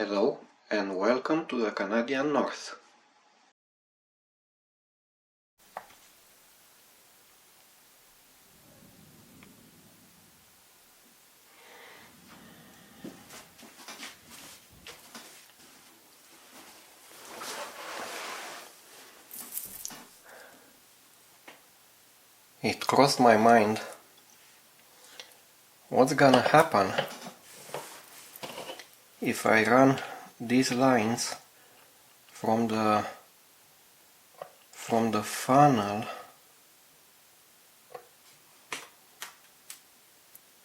Hello and welcome to the Canadian North. It crossed my mind, what's gonna happen if I run these lines from the funnel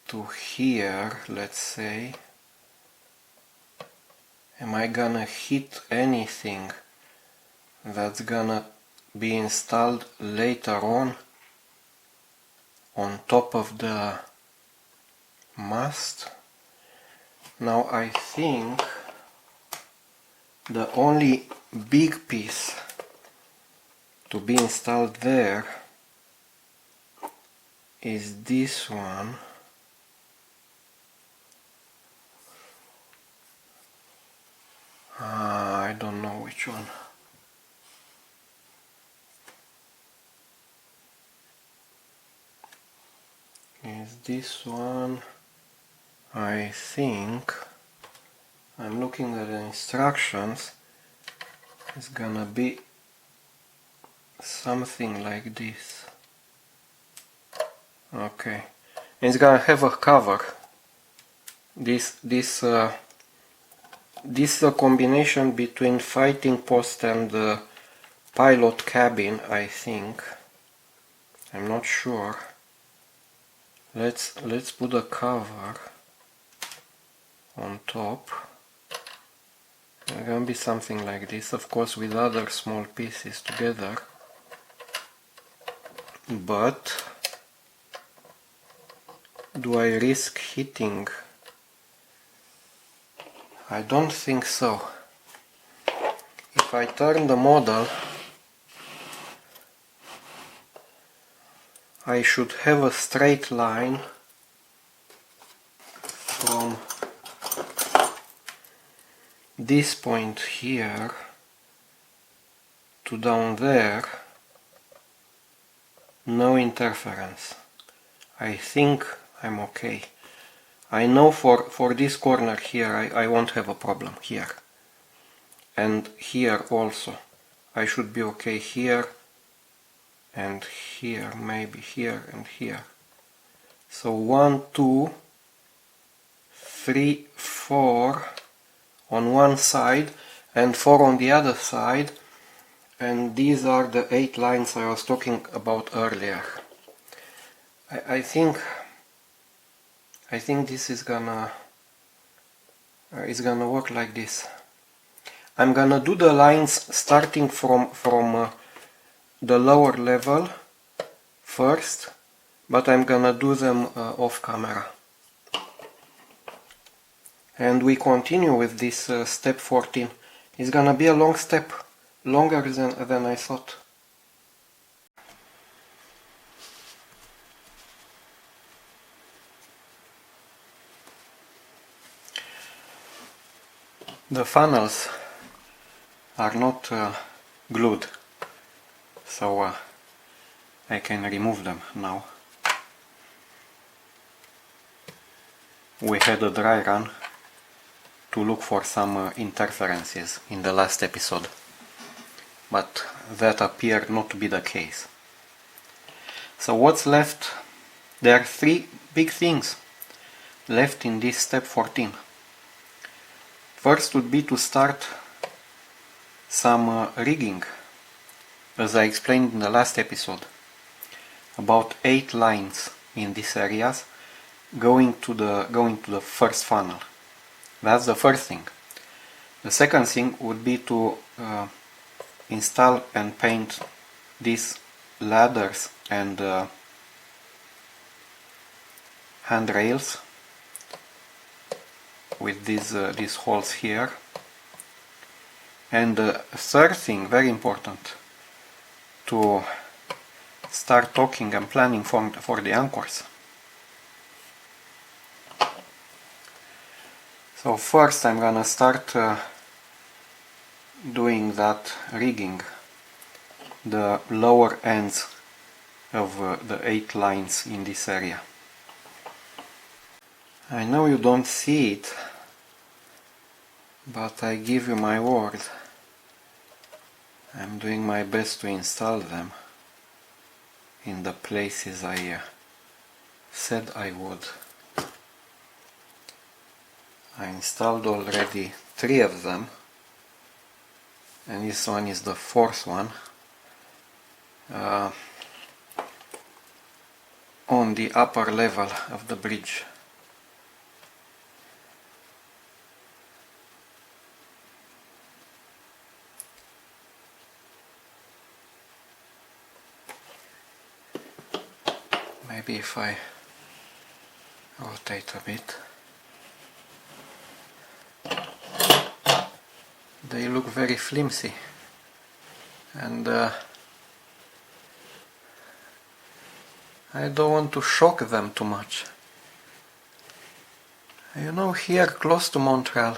to here, let's say. Am I gonna hit anything that's gonna be installed later on top of the mast? Now I think the only big piece to be installed there is this one. I don't know which one. Is this one? I think I'm looking at the instructions. It's gonna be something like this. Okay, and it's gonna have a cover. This is a combination between fighting post and pilot cabin, I think. I'm not sure. Let's put a cover on top. It's gonna be something like this, of course with other small pieces together. But do I risk hitting? I don't think so. If I turn the model, I should have a straight line from this point here to down there. No interference. I think I'm okay. I know for this corner here I won't have a problem here. And here also. I should be okay here and here, maybe here and here. So 1, 2, 3, 4 on one side and 4 on the other side, and these are the 8 lines I was talking about earlier. I think this is gonna work like this. I'm gonna do the lines starting from the lower level first, but I'm gonna do them off camera. And we continue with this step 14. It's gonna be a long step, longer than I thought. The funnels are not glued, so I can remove them now. We had a dry run to look for some interferences in the last episode, but that appeared not to be the case. So what's left? There are 3 big things left in this step 14. First would be to start some rigging, as I explained in the last episode. About 8 lines in these areas going to the first funnel. That's the first thing. The second thing would be to install and paint these ladders and handrails with these holes here. And the third thing, very important, to start talking and planning for the anchors. So first I'm gonna start doing that rigging, the lower ends of the 8 lines in this area. I know you don't see it, but I give you my word, I'm doing my best to install them in the places I said I would. I installed already 3 of them, and this one is the 4th one on the upper level of the bridge. Maybe if I rotate a bit. They look very flimsy, and I don't want to shock them too much. You know, here close to Montreal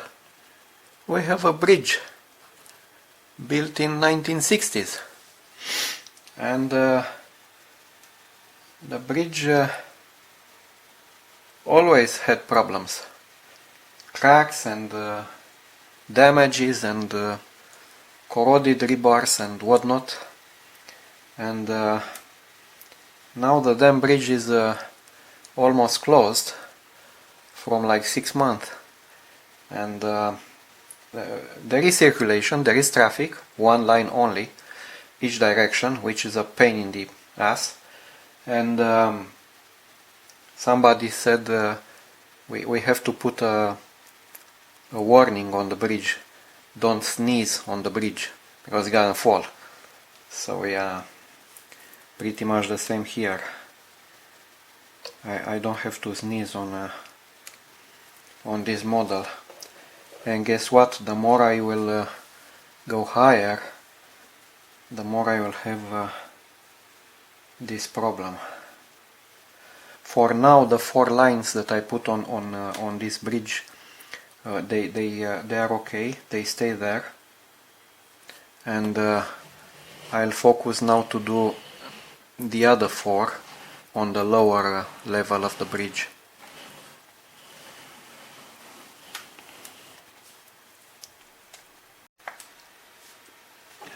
we have a bridge built in 1960s, and the bridge always had problems, cracks and damages and corroded rebars and whatnot, and now the damn bridge is almost closed from like 6 months, and there is circulation, there is traffic, one line only, each direction, which is a pain in the ass, and somebody said we have to put a warning on the bridge, don't sneeze on the bridge because it's gonna fall. So yeah, pretty much the same here. I don't have to sneeze on this model, and guess what, the more I will go higher, the more I will have this problem. For now, the 4 lines that I put on this bridge, they are okay, they stay there, and I'll focus now to do the other 4 on the lower level of the bridge.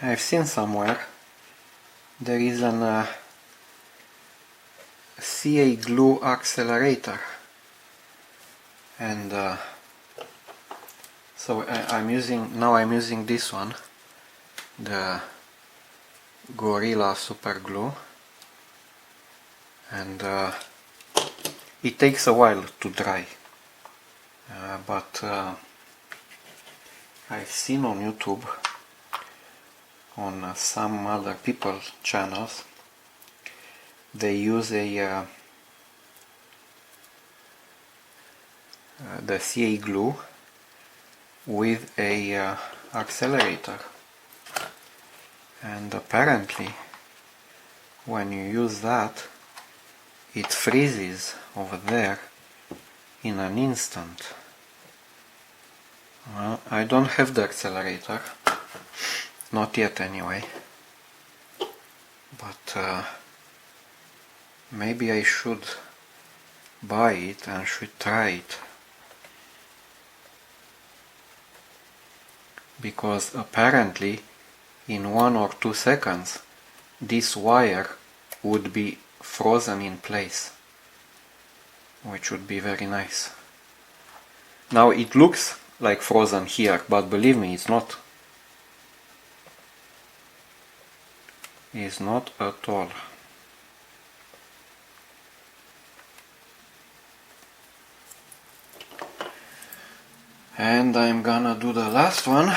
I've seen somewhere there is an CA glue accelerator, and so I'm using this one, the Gorilla Super Glue, and it takes a while to dry, but I've seen on YouTube, on some other people's channels, they use the CA glue with a accelerator, and apparently when you use that, it freezes over there in an instant. Well, I don't have the accelerator, not yet anyway, but maybe I should buy it and should try it, because apparently in 1 or 2 seconds this wire would be frozen in place, which would be very nice. Now it looks like frozen here, but believe me, it's not. It's not at all. And I'm gonna do the last one.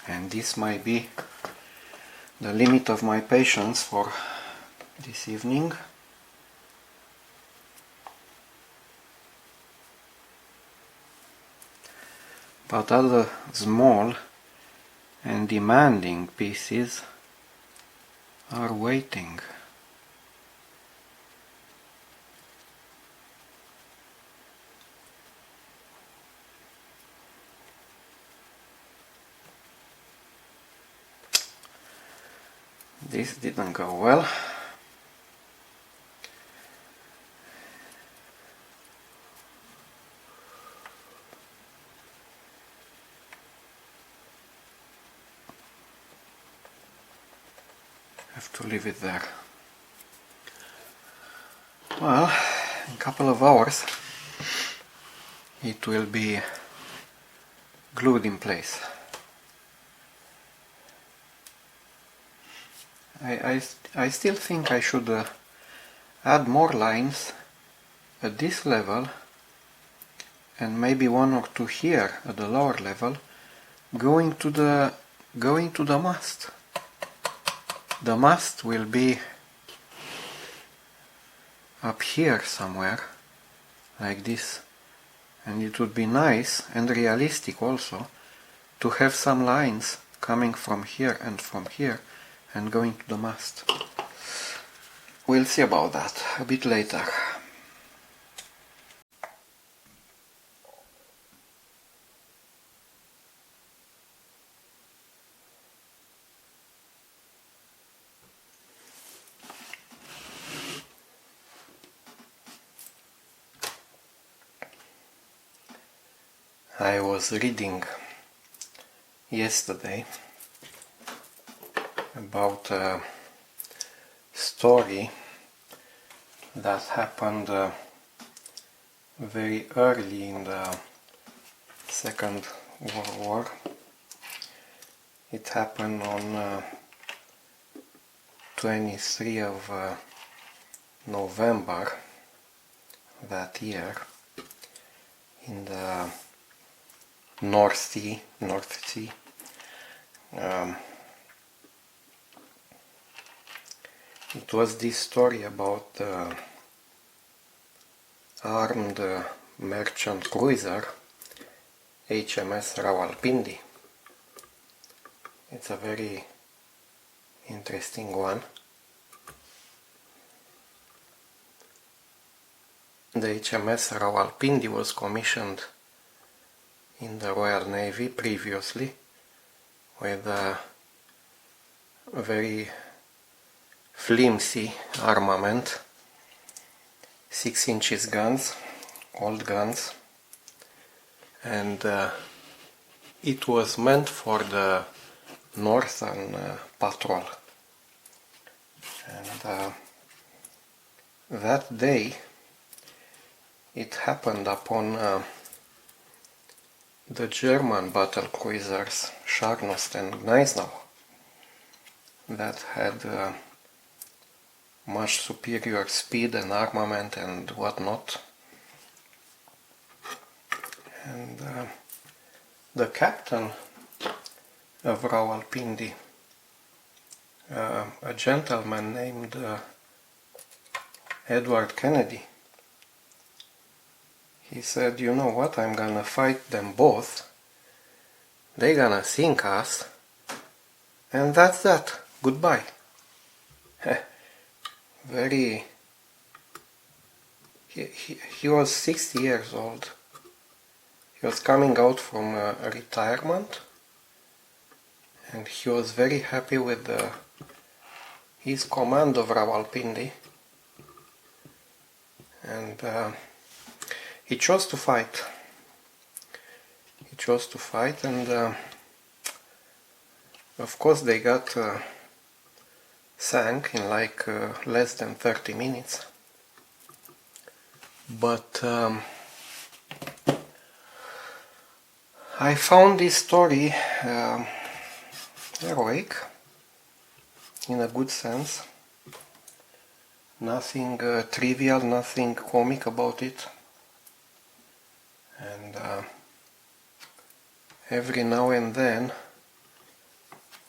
And this might be the limit of my patience for this evening. But other small and demanding pieces are waiting. This didn't go well. Have to leave it there. Well, in a couple of hours it will be glued in place. I still think I should add more lines at this level and maybe one or two here at the lower level, going to the mast. The mast will be up here somewhere, like this, and it would be nice and realistic also to have some lines coming from here and going to the mast. We'll see about that a bit later. I was reading yesterday about a story that happened very early in the Second World War. It happened on 23 of November that year in the North Sea. It was this story about the armed merchant cruiser HMS Rawalpindi. It's a very interesting one. The HMS Rawalpindi was commissioned in the Royal Navy previously with a very flimsy armament, 6 inches guns, old guns, and it was meant for the northern patrol. And that day it happened upon the German battle cruisers Scharnhorst and Gneisenau that had much superior speed and armament and whatnot. And the captain of Rawalpindi, a gentleman named Edward Kennedy, he said, you know what, I'm gonna fight them both, they gonna sink us, and that's that, goodbye. Very... He was 60 years old. He was coming out from retirement, and he was very happy with his command of Rawalpindi, and he chose to fight. And of course they got sank in like less than 30 minutes. But I found this story heroic, in a good sense. Nothing trivial, nothing comic about it. And every now and then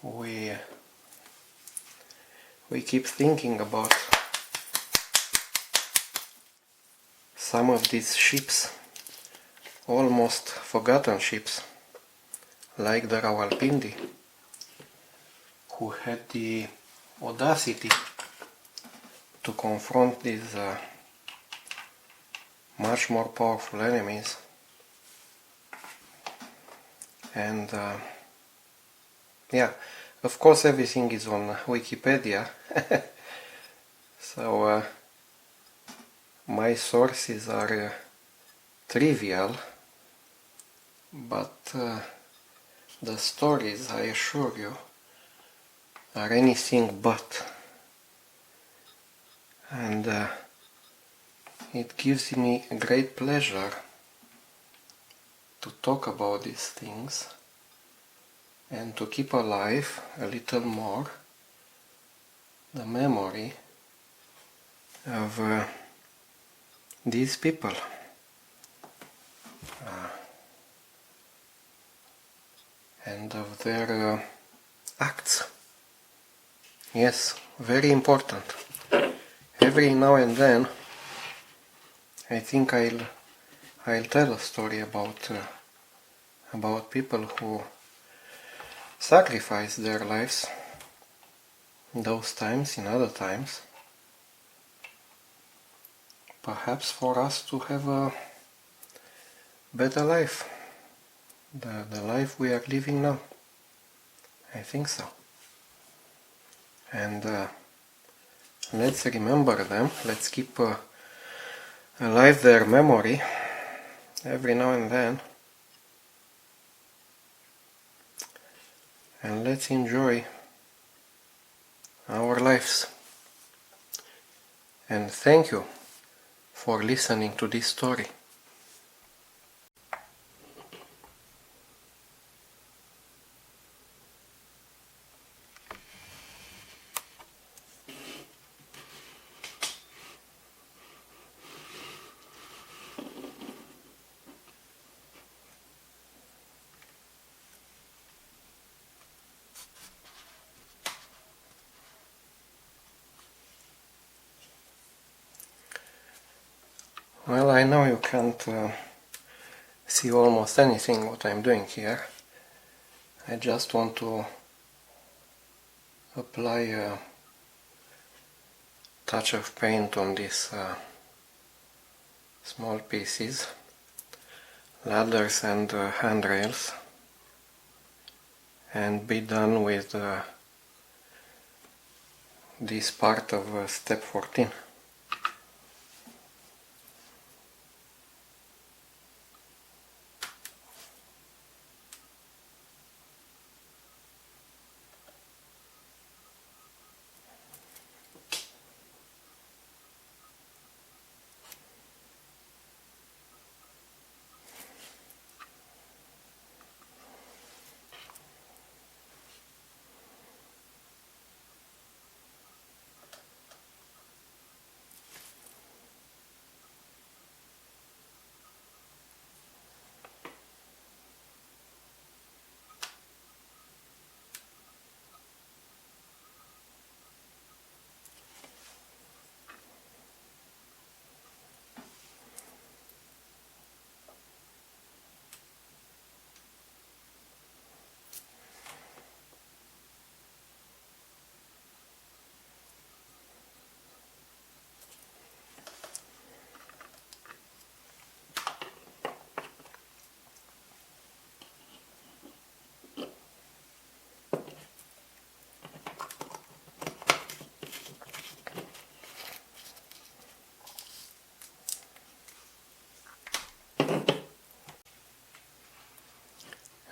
we keep thinking about some of these ships, almost forgotten ships, like the Rawalpindi, who had the audacity to confront these much more powerful enemies, and yeah, of course everything is on Wikipedia, so my sources are trivial, but the stories, I assure you, are anything but. And it gives me a great pleasure to talk about these things and to keep alive a little more the memory of these people. And of their acts. Yes, very important. Every now and then I think I'll tell a story about people who sacrifice their lives in those times, in other times, perhaps for us to have a better life, the life we are living now. I think so. And let's remember them, let's keep alive their memory every now and then, and let's enjoy our lives. And thank you for listening to this story. Well, I know you can't see almost anything what I'm doing here. I just want to apply a touch of paint on these small pieces, ladders and handrails, and be done with this part of step 14.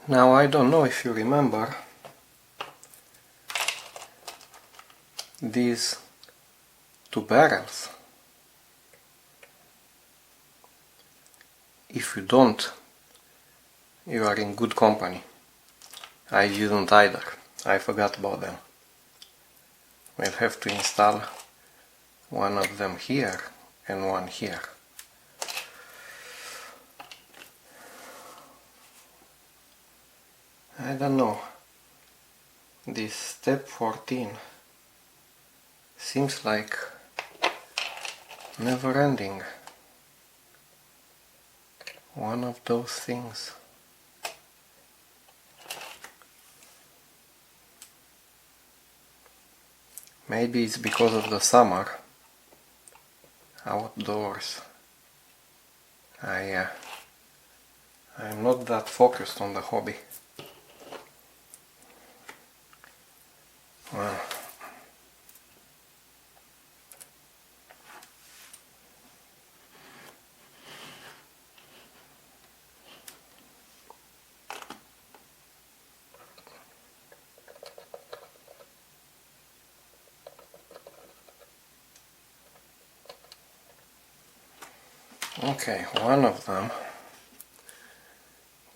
Now, I don't know if you remember these two barrels. If you don't, you are in good company. I didn't either. I forgot about them. We'll have to install one of them here and one here. I don't know. This step 14 seems like never ending. One of those things. Maybe it's because of the summer outdoors. I'm not that focused on the hobby. Well, okay, one of them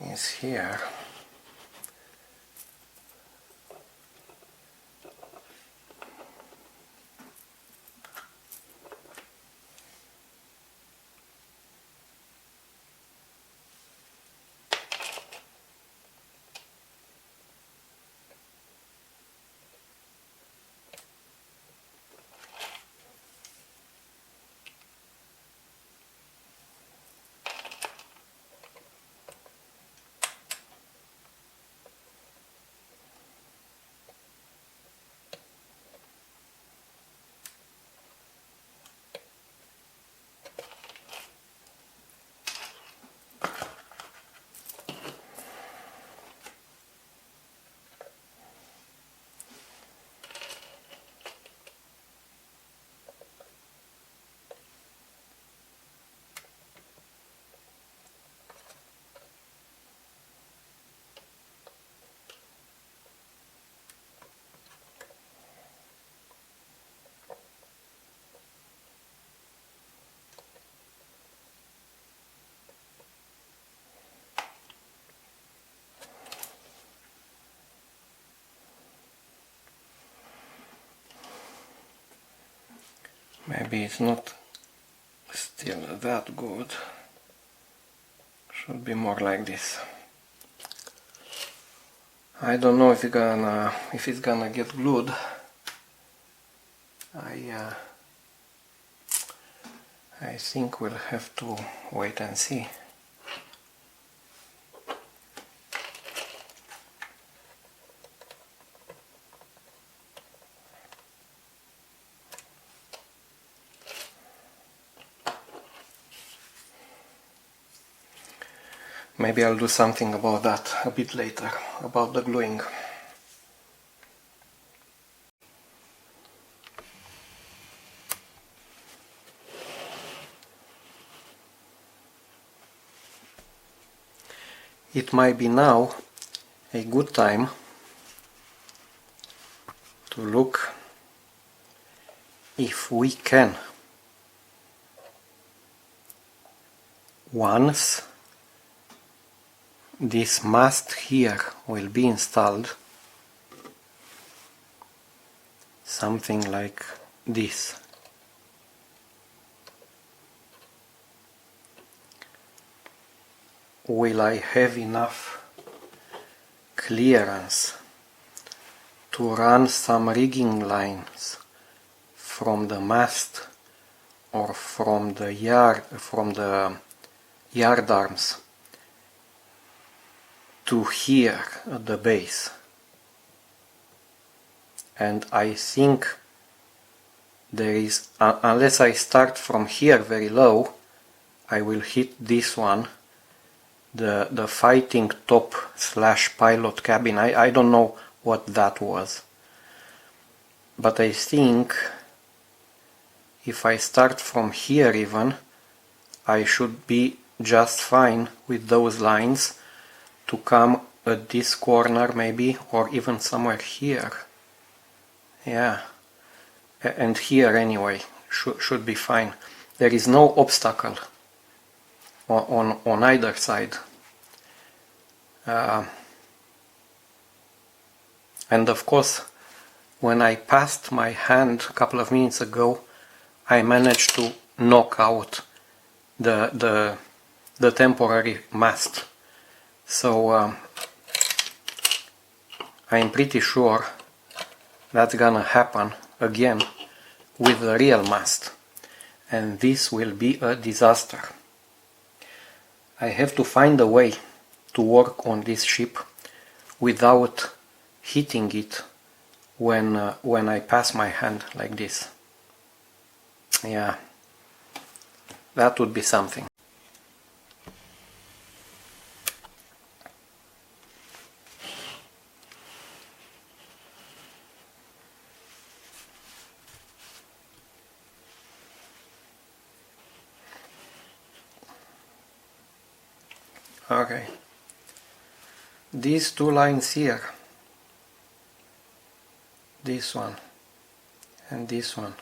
is here. Maybe it's not still that good. Should be more like this. I don't know if it's gonna get glued. I think we'll have to wait and see. Maybe I'll do something about that a bit later, about the gluing. It might be now a good time to look if we can, once this mast here will be installed, something like this. Will I have enough clearance to run some rigging lines from the mast or from the yard arms to here at the base? And I think there is, unless I start from here very low, I will hit this one, the fighting top / pilot cabin. I don't know what that was, but I think if I start from here even, I should be just fine with those lines to come at this corner maybe, or even somewhere here. Yeah, and here anyway should be fine. There is no obstacle on either side. And of course, when I passed my hand a couple of minutes ago, I managed to knock out the temporary mast. So I'm pretty sure that's gonna happen again with the real mast, and this will be a disaster. I have to find a way to work on this ship without hitting it when I pass my hand like this. Yeah, that would be something. Okay, these two lines here, this one and this one,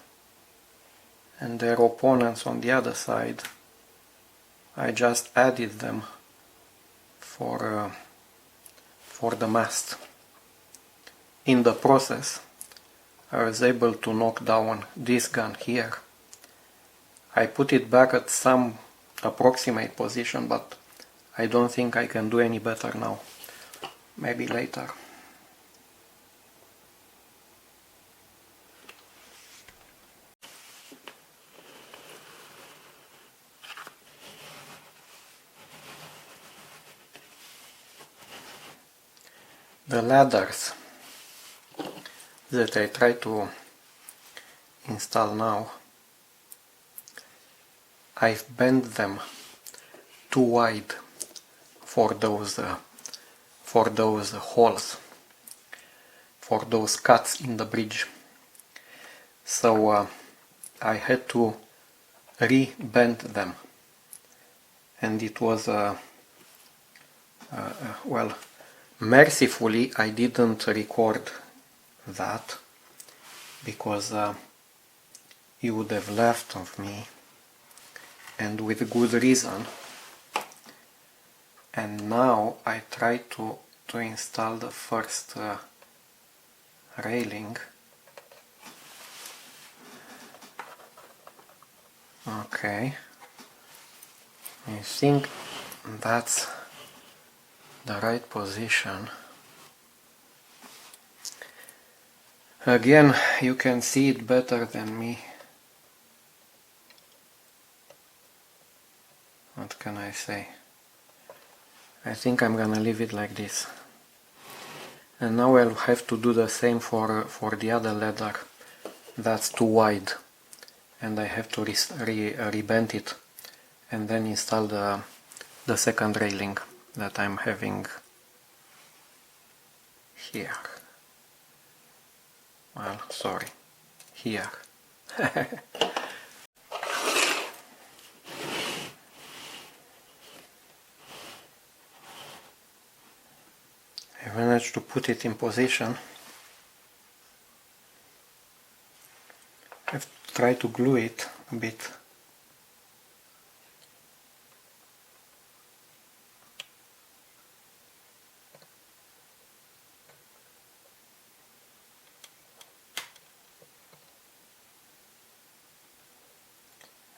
and their opponents on the other side, I just added them for the mast. In the process, I was able to knock down this gun here. I put it back at some approximate position, but I don't think I can do any better now. Maybe later. The ladders that I try to install now, I've bent them too wide for those holes, for those cuts in the bridge. So I had to re-bend them, and it was well, mercifully I didn't record that, because it would have left of me, and with good reason. And now I try to install the first railing. Okay, I think that's the right position. Again, you can see it better than me. What can I say? I think I'm gonna leave it like this. And now I'll have to do the same for the other ladder. That's too wide, and I have to re-bend it and then install the second railing that I'm having here. Well, sorry, here. I managed to put it in position. I have to try to glue it a bit.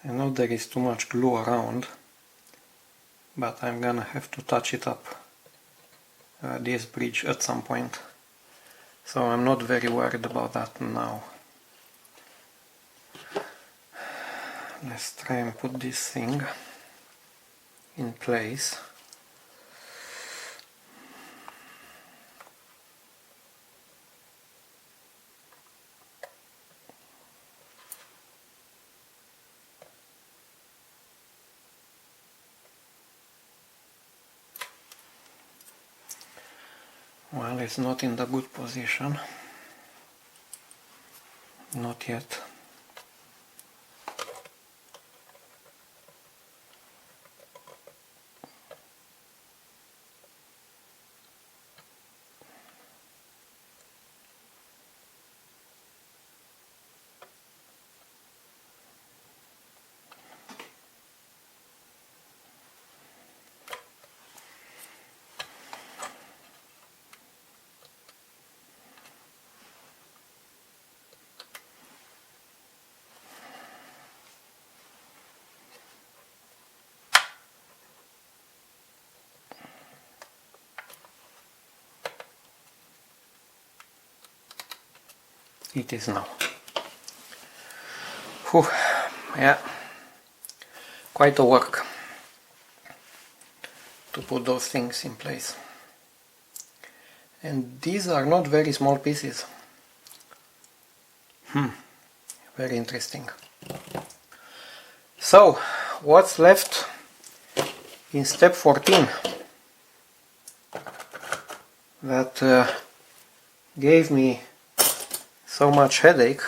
I know there is too much glue around, but I'm gonna have to touch it up, this bridge, at some point. So I'm not very worried about that now. Let's try and put this thing in place. Well, it's not in the good position. Not yet. It is now. Whew, yeah, quite a work to put those things in place. And these are not very small pieces. Very interesting. So, what's left in step 14? That gave me so much headache.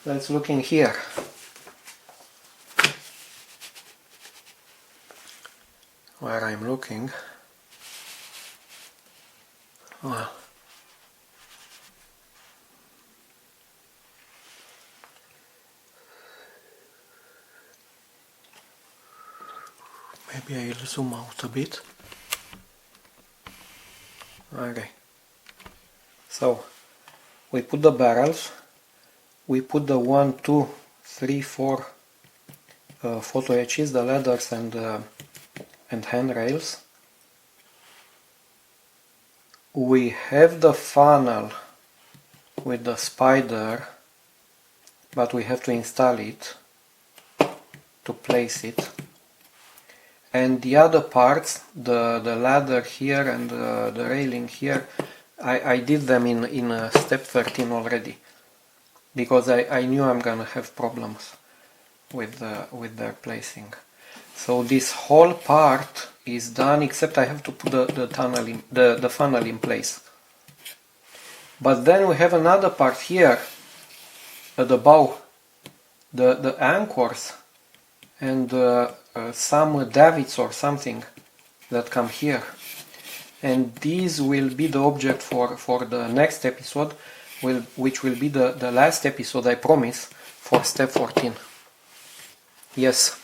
Let's look in here. Where I'm looking. Well, maybe I'll zoom out a bit. Okay. So, we put the barrels, we put the 1, 2, 3, 4 photo etches, the ladders and handrails. We have the funnel with the spider, but we have to install it to place it. And the other parts, the ladder here and the railing here, I did them in step 13 already, because I knew I'm gonna have problems with their placing. So this whole part is done, except I have to put the funnel in place. But then we have another part here at the bow, the anchors and some davits or something that come here. And these will be the object for the next episode, which will be the last episode, I promise, for step 14. Yes.